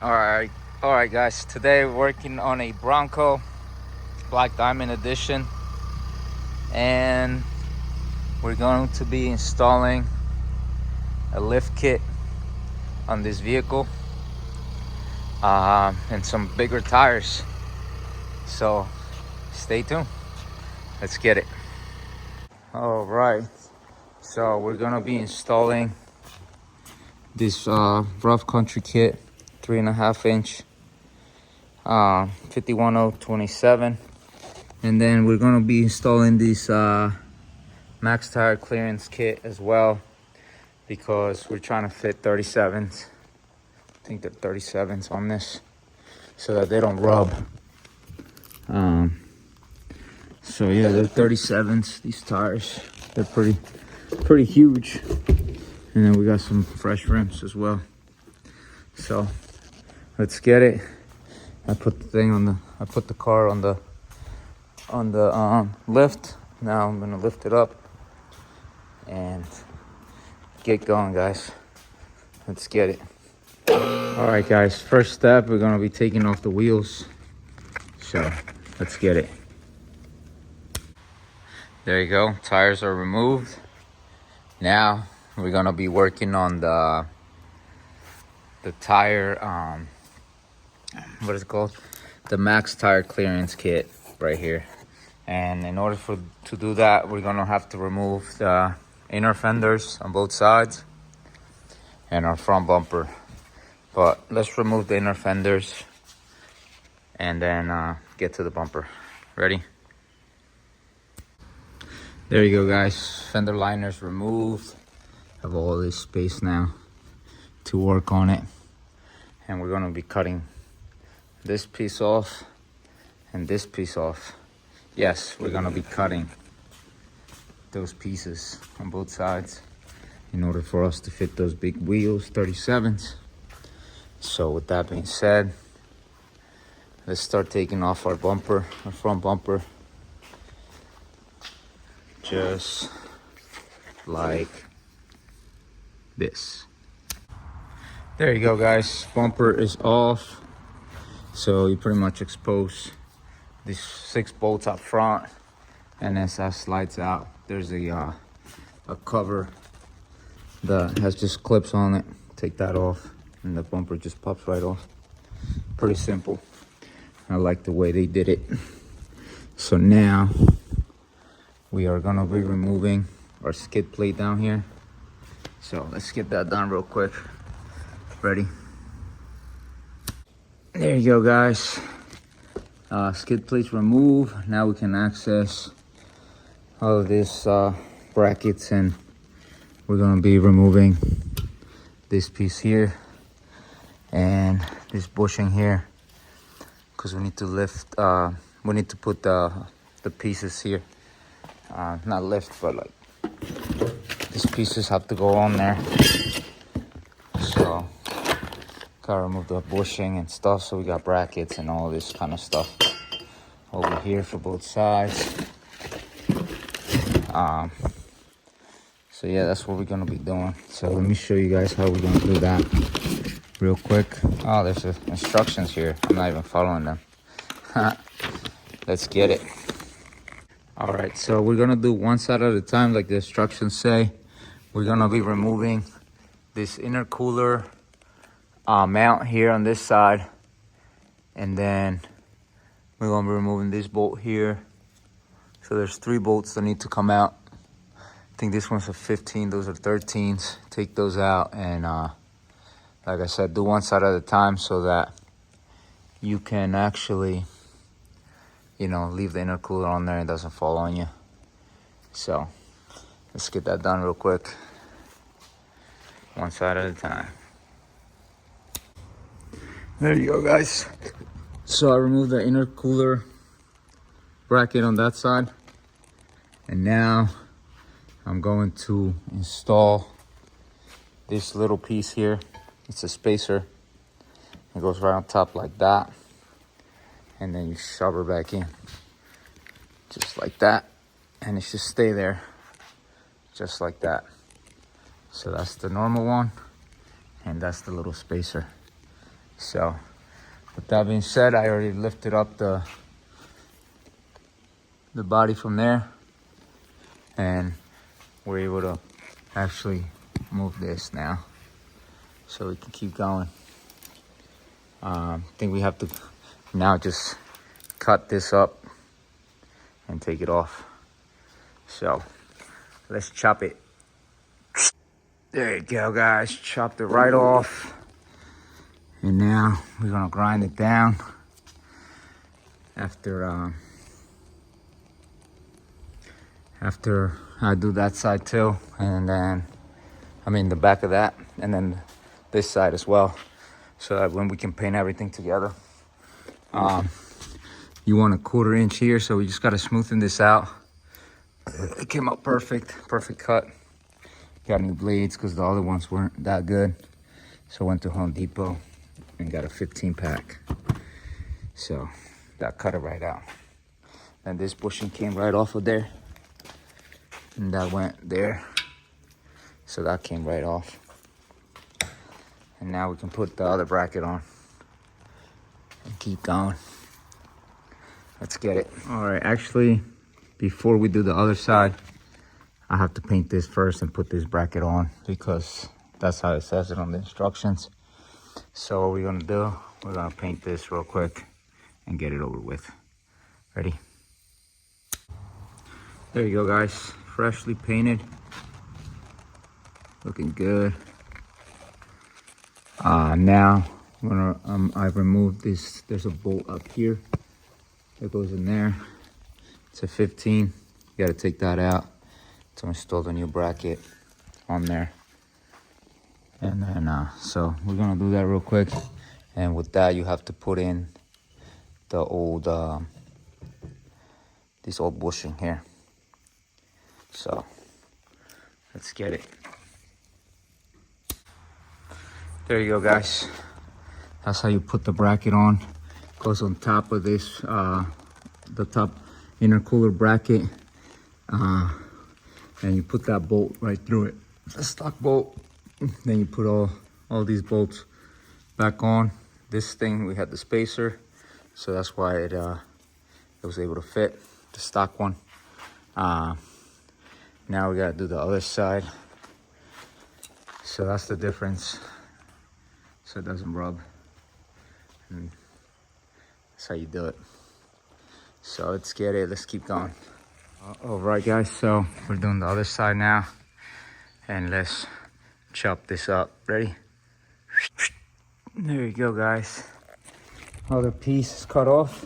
All right, guys. Today we're working on a Bronco Black Diamond Edition, and we're going to be installing a lift kit on this vehicle and some bigger tires. So stay tuned. Let's get it. All right. So we're gonna be installing this rough country kit, 3.5 inch. 51027, and then we're going to be installing this max tire clearance kit as well, because we're trying to fit 37s. I think they're 37s on this, so that they don't rub. So yeah, they're 37s, these tires. They're pretty huge, and then we got some fresh rims as well. So let's get it. I put the car on the lift. Now I'm gonna lift it up and get going, guys. Let's get it. All right, guys. First step, we're gonna be taking off the wheels. So let's get it. There you go. Tires are removed. Now we're gonna be working on the tire. What is it called? The max tire clearance kit right here. And in order to do that, we're gonna have to remove the inner fenders on both sides and our front bumper. But let's remove the inner fenders and then get to the bumper. Ready? There you go, guys. Fender liners removed. Have all this space now to work on it. And we're gonna be cutting this piece off and this piece off. Yes, we're gonna be cutting those pieces on both sides in order for us to fit those big wheels, 37s. So with that being said, let's start taking off our bumper, our front bumper, just like this. There you go, guys. Bumper is off. So you pretty much expose these 6 bolts up front, and as that slides out, there's a cover that has just clips on it. Take that off, and the bumper just pops right off. Pretty simple. I like the way they did it. So now we are gonna be removing our skid plate down here. So let's get that done real quick. Ready? There you go, guys. Skid plates removed. Now we can access all of these brackets, and we're gonna be removing this piece here and this bushing here, because we need to lift. We need to put the pieces here. Not lift, but like these pieces have to go on there. So gotta remove the bushing and stuff, so we got brackets and all this kind of stuff over here for both sides. So yeah, that's what we're gonna be doing. So let me show you guys how we're gonna do that real quick. Oh, there's instructions here. I'm not even following them. Let's get it. All right, so we're gonna do one side at a time, like the instructions say. We're gonna be removing this intercooler mount here on this side, and then we're gonna be removing this bolt here. So there's 3 bolts that need to come out. I think this one's a 15, those are 13s. Take those out, and like I said, do one side at a time so that you can actually, leave the intercooler on there and it doesn't fall on you. So let's get that done real quick. One side at a time. There you go, guys. So I removed the intercooler bracket on that side, and now I'm going to install this little piece here. It's a spacer. It goes right on top like that, and then you shove her back in just like that, and it should stay there just like that. So that's the normal one, and that's the little spacer. So with that being said, I already lifted up the body from there, and we're able to actually move this now so we can keep going. I think we have to now just cut this up and take it off. So let's chop it. There you go, guys. Chopped it right off. And now we're gonna grind it down after I do that side too, and then I mean the back of that, and then this side as well, so that when we can paint everything together. You want a 1/4 inch here, so we just gotta smoothen this out. It came out perfect cut. Got new blades because the other ones weren't that good, so went to Home Depot and got a 15 pack. So that cut it right out. And this bushing came right off of there, and that went there, so that came right off. And now we can put the other bracket on and keep going. Let's get it. All right, actually, before we do the other side, I have to paint this first and put this bracket on, because that's how it says it on the instructions. So what we're gonna do, we're gonna paint this real quick and get it over with. Ready? There you go, guys. Freshly painted. Looking good. Now I'm gonna, I've removed this. There's a bolt up here that goes in there. It's a 15. You gotta take that out to install the new bracket on there. And then, so we're gonna do that real quick. And with that, you have to put in the old, this old bushing here. So let's get it. There you go, guys. That's how you put the bracket on. Goes on top of this, the top intercooler bracket. And you put that bolt right through it. A stock bolt. Then you put all these bolts back on. This thing, we had the spacer, so that's why it was able to fit, the stock one. Now we gotta do the other side. So that's the difference, so it doesn't rub. And that's how you do it. So let's get it, let's keep going. All right, guys, so we're doing the other side now, and let's chop this up. Ready? There you go, guys. Other piece is cut off.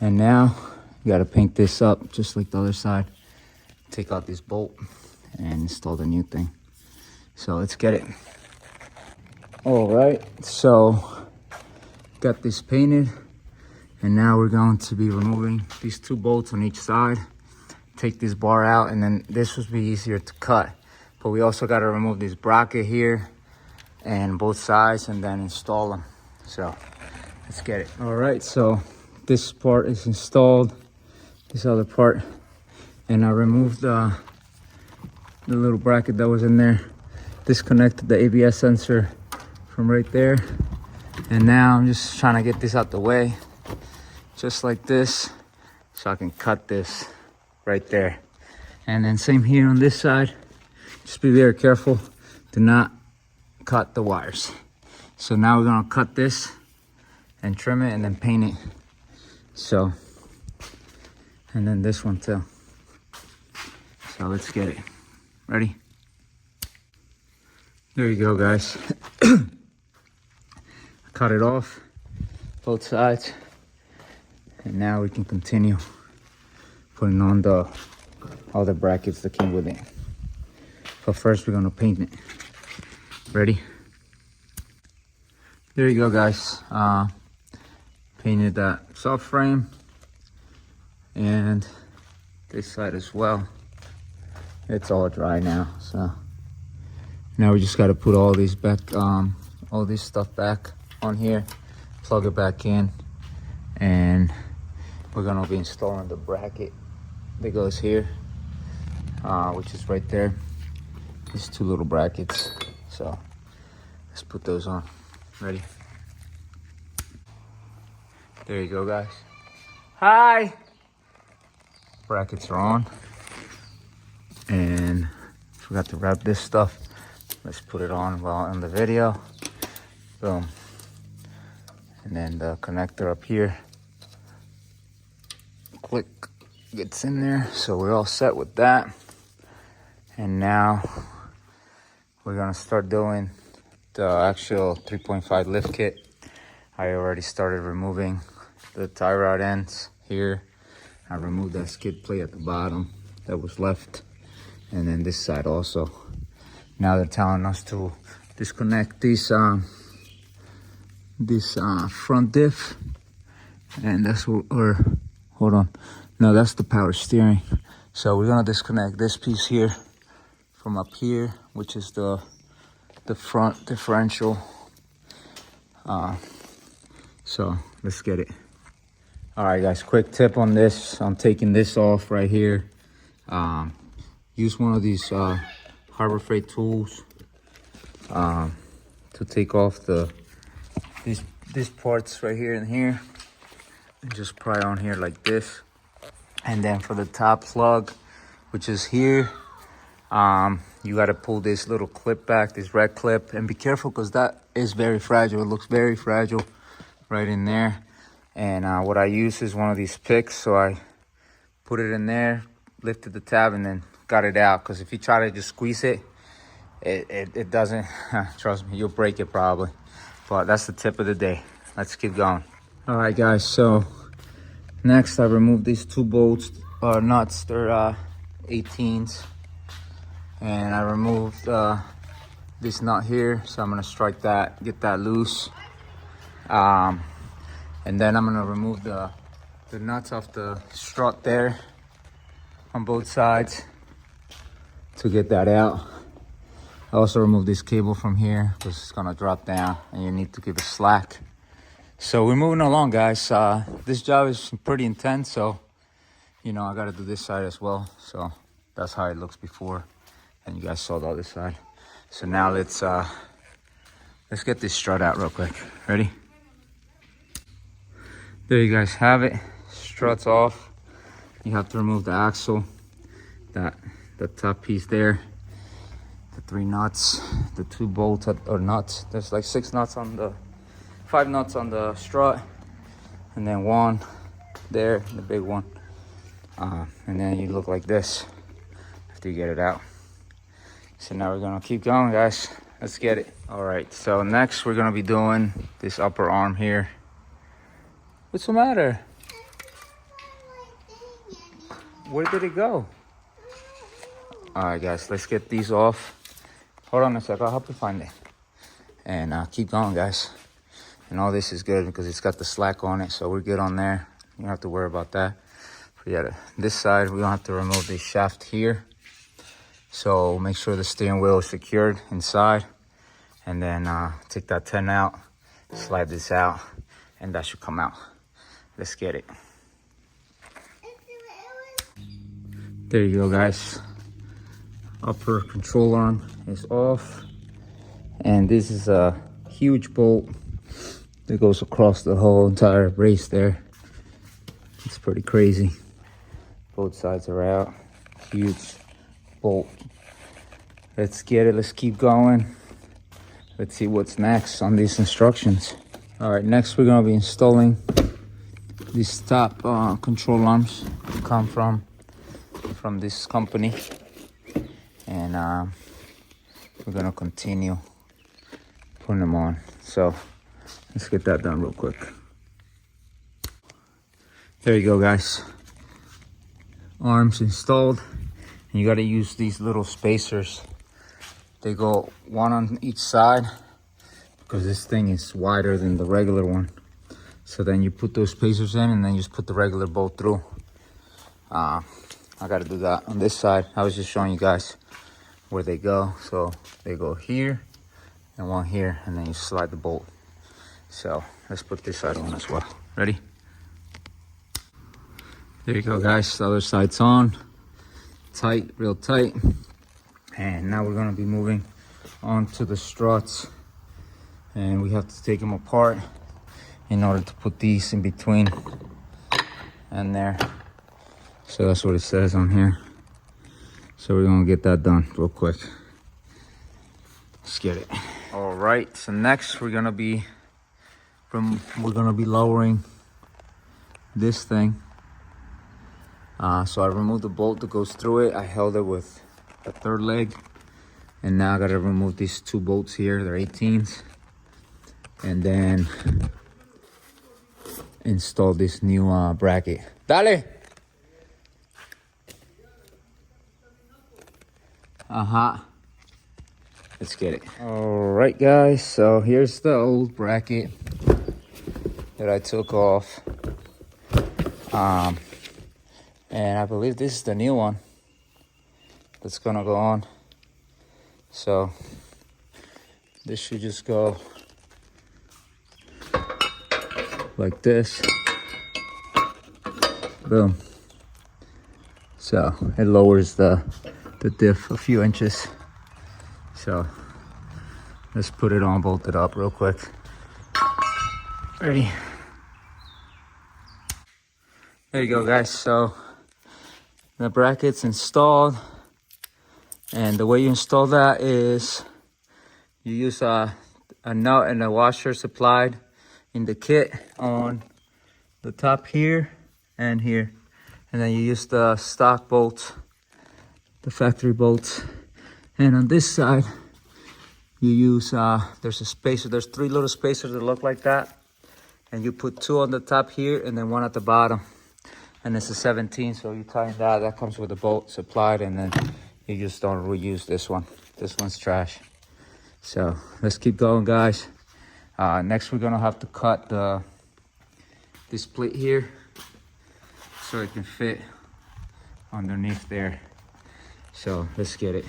And now you gotta paint this up just like the other side. Take out this bolt and install the new thing. So let's get it. All right, so got this painted, and now we're going to be removing these 2 bolts on each side. Take this bar out, and then this would be easier to cut. But we also got to remove this bracket here and both sides, and then install them. So let's get it. All right, so this part is installed, this other part, and I removed the little bracket that was in there. Disconnected the ABS sensor from right there, and now I'm just trying to get this out the way, just like this, so I can cut this right there. And then same here on this side. Just be very careful, do not cut the wires. So now we're gonna cut this and trim it and then paint it. So, and then this one too. So let's get it. Ready? There you go, guys. Cut it off, both sides. And now we can continue putting on the other brackets that came with it. But first we're gonna paint it. Ready? There you go, guys. Painted that subframe and this side as well. It's all dry now, so now we just got to put all these back, all this stuff back on here, plug it back in, and we're gonna be installing the bracket that goes here, which is right there. These 2 little brackets. So let's put those on. Ready? There you go, guys. Hi! Brackets are on. And forgot to wrap this stuff. Let's put it on while in the video. Boom. And then the connector up here. Click, gets in there. So we're all set with that. And now we're gonna start doing the actual 3.5 lift kit. I already started removing the tie rod ends here. I removed that skid plate at the bottom that was left. And then this side also. Now they're telling us to disconnect this front diff. And that's what, or hold on. No, that's the power steering. So we're gonna disconnect this piece here from up here, which is the front differential. So let's get it. All right, guys, quick tip on this. I'm taking this off right here. Use one of these Harbor Freight tools to take off these parts right here and here, and just pry on here like this. And then for the top plug, which is here, you got to pull this little clip back, this red clip, and be careful because that is very fragile. It looks very fragile right in there. And what I use is one of these picks. So I put it in there, lifted the tab, and then got it out. Because if you try to just squeeze it, it doesn't, trust me, you'll break it probably. But that's the tip of the day. Let's keep going. All right, guys, so next I removed these two bolts, nuts. They're 18s. And I removed this nut here, so I'm gonna strike that, get that loose. And then I'm gonna remove the nuts off the strut there on both sides to get that out. I also removed this cable from here because it's gonna drop down and you need to give it slack. So we're moving along, guys. This job is pretty intense, so you know I gotta do this side as well. So that's how it looks before. And you guys saw the other side. So now let's get this strut out real quick. Ready? There you guys have it. Strut's off. You have to remove the axle, the top piece there, the 3 nuts, the 2 bolts or nuts. There's like 5 nuts on the strut, and then 1 there, the big one. And then you look like this after you get it out. So now we're gonna keep going, guys. Let's get it. All right, so next we're gonna be doing this upper arm here. What's the matter? Where did it go? All right, guys, let's get these off. Hold on a sec, I'll help you find it. And keep going, guys. And all this is good because it's got the slack on it, so we're good on there. You don't have to worry about that. But yeah, this side, we don't have to remove this shaft here. So make sure the steering wheel is secured inside, and then take that 10 out, slide this out, and that should come out. Let's get it. There you go, guys. Upper control arm is off, and this is a huge bolt that goes across the whole entire brace there. It's pretty crazy. Both sides are out. Huge bolt. Let's get it. Let's keep going. Let's see what's next on these instructions. All right, next we're gonna be installing these top control arms. Come from this company, and we're gonna continue putting them on. So let's get that done real quick. There you go, guys. Arms installed. And you got to use these little spacers. They go 1 on each side because this thing is wider than the regular one. So then you put those spacers in, and then you just put the regular bolt through. I got to do that on this side. I was just showing you guys where they go. So they go here and 1 here, and then you slide the bolt. So let's put this side on as well. Ready? There you go, guys. The other side's on. Tight, real tight. And now we're gonna be moving on to the struts. and we have to take them apart in order to put these in between and there. So that's what it says on here. So we're gonna get that done real quick. Let's get it. All right, so next we're gonna be lowering this thing. So I removed the bolt that goes through it. I held it with the third leg, and now I gotta remove these two bolts here. They're 18s, and then install this new bracket. Dale. Let's get it. All right, guys, so here's the old bracket that I took off. And I believe this is the new one that's gonna go on. So this should just go like this. Boom. So it lowers the diff a few inches. So let's put it on, bolt it up real quick. Ready? There you go, guys. So the bracket's installed, and the way you install that is you use a nut and a washer supplied in the kit on the top here and here, and then you use the stock bolts, the factory bolts. And on this side, you use, there's a spacer. There's 3 little spacers that look like that. And you put 2 on the top here and then 1 at the bottom. And it's a 17, so you tighten that. That comes with the bolt supplied, and then you just don't reuse this one. This one's trash. So let's keep going, guys. Next, we're gonna have to cut this plate here so it can fit underneath there. So let's get it.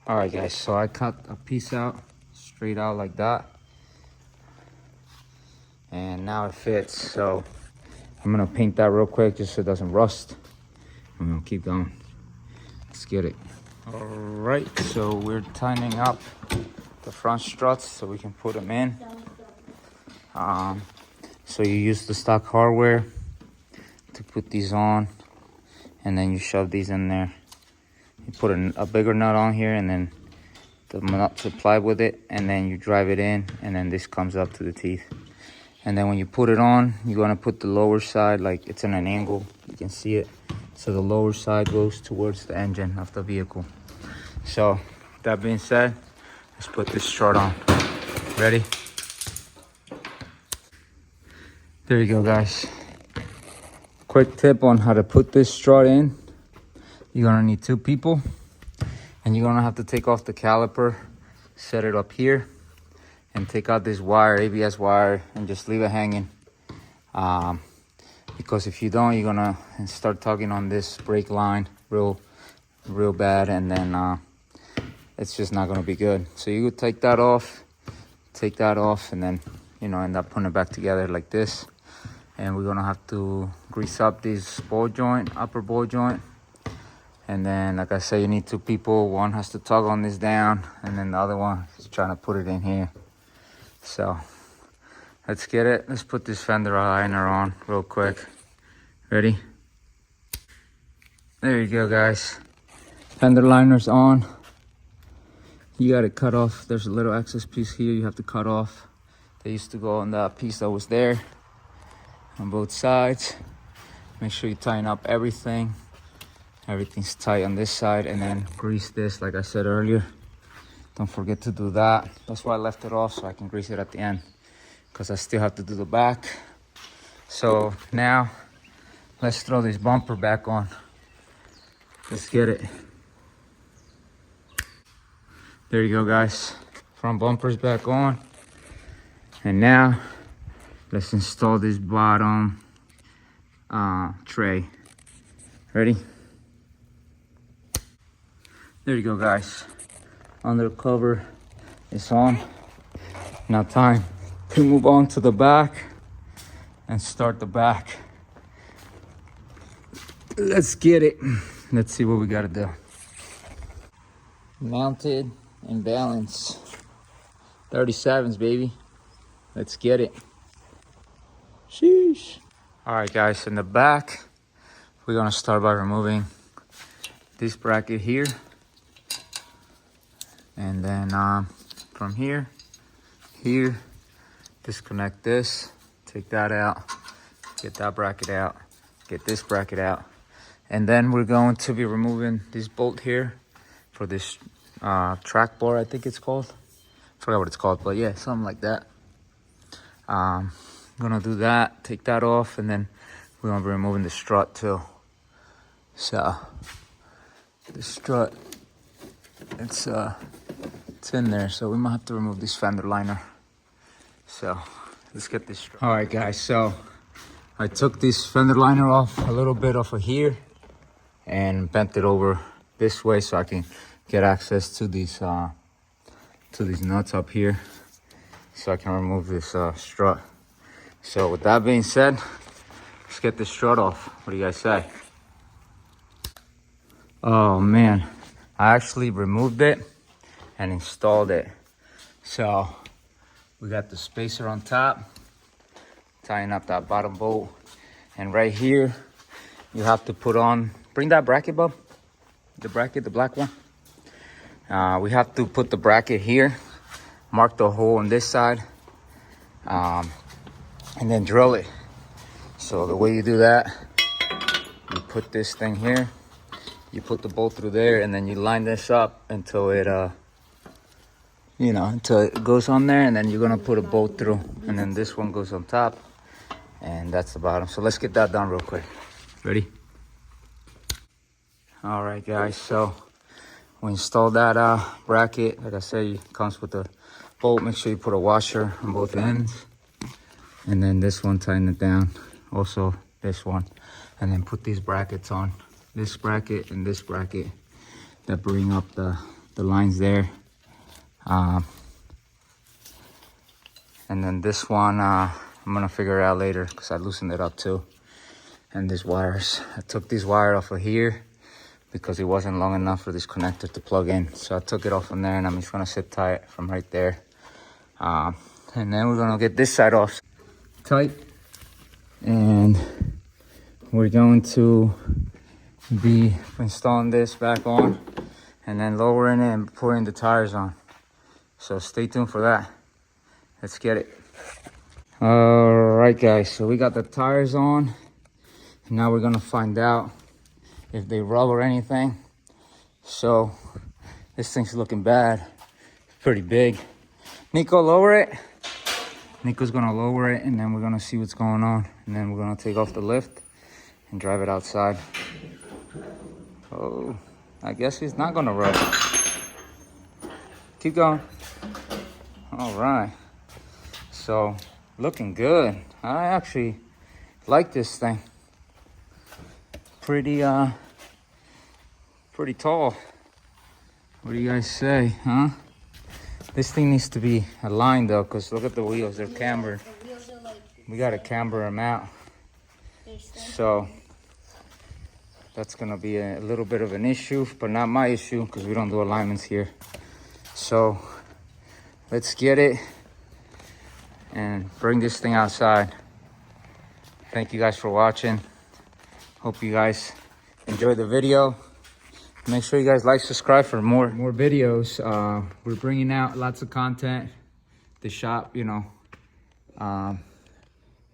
All right, guys, so I cut a piece out, straight out like that. And now it fits. So I'm gonna paint that real quick just so it doesn't rust. I'm gonna keep going. Let's get it. All right, so we're tightening up the front struts so we can put them in. So you use the stock hardware to put these on, and then you shove these in there. You put a bigger nut on here, and then the nut supplied with it, and then you drive it in, and then this comes up to the teeth. And then when you put it on, you're gonna put the lower side, like it's in an angle, you can see it. So the lower side goes towards the engine of the vehicle. So that being said, let's put this strut on. Ready? There you go, guys. Quick tip on how to put this strut in. You're gonna need 2 people, and you're gonna have to take off the caliper, set it up here, and take out this wire, ABS wire, and just leave it hanging. Because if you don't, you're gonna start tugging on this brake line real bad, and then it's just not gonna be good. So you take that off, and then end up putting it back together like this. And we're gonna have to grease up this ball joint, upper ball joint. And then, like I said, you need 2 people. One has to tug on this down, and then the other one is trying to put it in here. So let's get it. Let's put this fender liner on real quick. Ready? There you go, guys. Fender liner's on. You got to cut off. There's a little excess piece here you have to cut off. They used to go on that piece that was there on both sides. Make sure you tighten up everything. Everything's tight on this side, and then grease this like I said earlier. Don't forget to do that. That's why I left it off, so I can grease it at the end, because I still have to do the back. So now let's throw this bumper back on. Let's get it. There you go, guys. Front bumper's back on. And now let's install this bottom tray. Ready? There you go, guys. Under cover is on. Now time to move on to the back and start the back. Let's get it. Let's see what we gotta do. Mounted and balanced. 37s, baby. Let's get it. Sheesh. All right, guys, in the back, we're gonna start by removing this bracket here. And then from here, disconnect this, take that out, get that bracket out, get this bracket out. And then we're going to be removing this bolt here for this track bar, I think it's called. I forgot what it's called, but yeah, something like that. I'm gonna do that, take that off, and then we're gonna be removing the strut too. So the strut, it's in there, so we might have to remove this fender liner. So let's get this strut. All right, guys, so I took this fender liner off a little bit off of here and bent it over this way so I can get access to these nuts up here, so I can remove this strut. So with that being said, let's get this strut off. What do you guys say? Oh man, I actually removed it and installed it. So we got the spacer on top, tying up that bottom bolt, and right here you have to put on, bring that bracket, bub, the bracket, the black one. We have to put the bracket here, mark the hole on this side, and then drill it. So the way you do that, you put this thing here, you put the bolt through there, and then you line this up until it until it goes on there, and then you're gonna put a bolt through, and then this one goes on top, and that's the bottom. So let's get that done real quick. Ready? All right, guys, so we installed that bracket. Like I said, it comes with a bolt. Make sure you put a washer on both ends, and then this one, tighten it down, also this one, and then put these brackets on, this bracket and this bracket, that bring up the lines there. And then this one, I'm gonna figure it out later because I loosened it up too. And these wires, I took this wire off of here because it wasn't long enough for this connector to plug in. So I took it off from there, and I'm just gonna zip tie it from right there. And then we're gonna get this side off tight. And we're going to be installing this back on and then lowering it and putting the tires on. So stay tuned for that. Let's get it. All right, guys, so we got the tires on. Now we're gonna find out if they rub or anything. So this thing's looking bad. It's pretty big. Nico, lower it. Nico's gonna lower it, and then we're gonna see what's going on. And then we're gonna take off the lift and drive it outside. Oh, I guess he's not gonna rub. Keep going. All right. So looking good. I actually like this thing. Pretty tall. What do you guys say, huh? This thing needs to be aligned though, because look at the wheels, they're cambered. We gotta camber them out. So that's gonna be a little bit of an issue, but not my issue because we don't do alignments here. So let's get it and bring this thing outside. Thank you guys for watching. Hope you guys enjoyed the video. Make sure you guys like, subscribe for more videos. We're bringing out lots of content. The shop,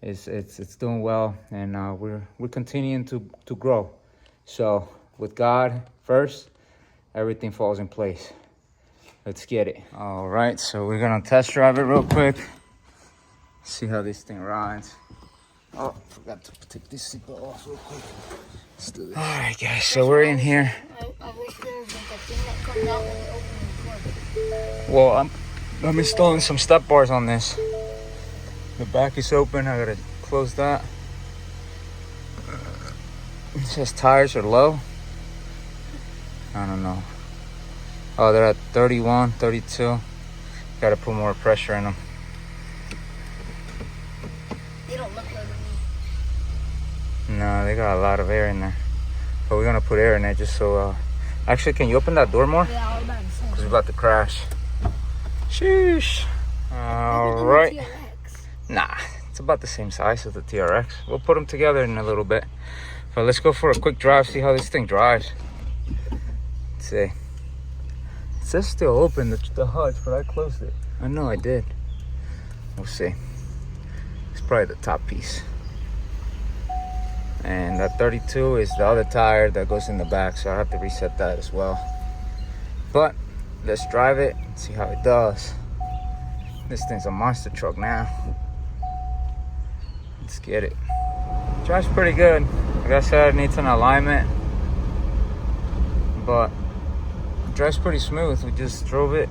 it's doing well, and we're continuing to grow. So with God first, everything falls in place. Let's get it. All right, so we're gonna test drive it real quick. See how this thing rides. Oh, forgot to take this seatbelt off real quick. Let's do this. All right, guys, so we're in here. I wish there was like a thing that comes out when you open the door. Well, I'm installing some step bars on this. The back is open. I gotta close that. It says tires are low. I don't know. Oh, they're at 31, 32. Gotta put more pressure in them. They don't look like me. No, they got a lot of air in there. But we're gonna put air in there just so... Actually, can you open that door more? Yeah, I was about to say. Because we're about to crash. Sheesh. Other than the Alright. TRX. Nah, it's about the same size as the TRX. We'll put them together in a little bit. But let's go for a quick drive, see how this thing drives. Let's see. It says still open, the hutch, but I closed it. I know I did. We'll see. It's probably the top piece. And that 32 is the other tire that goes in the back, so I have to reset that as well. But let's drive it, see how it does. This thing's a monster truck now. Let's get it. Drives pretty good. Like I said, it needs an alignment, but it drives pretty smooth. We just drove it.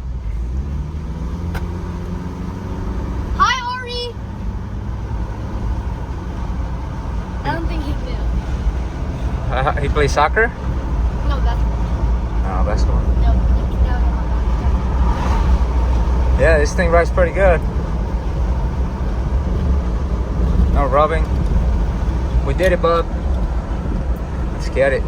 Hi, Ori. I don't think he knew. He plays soccer? No, basketball. No, basketball. No, Yeah, this thing rides pretty good. No rubbing. We did it, bub. Let's get it.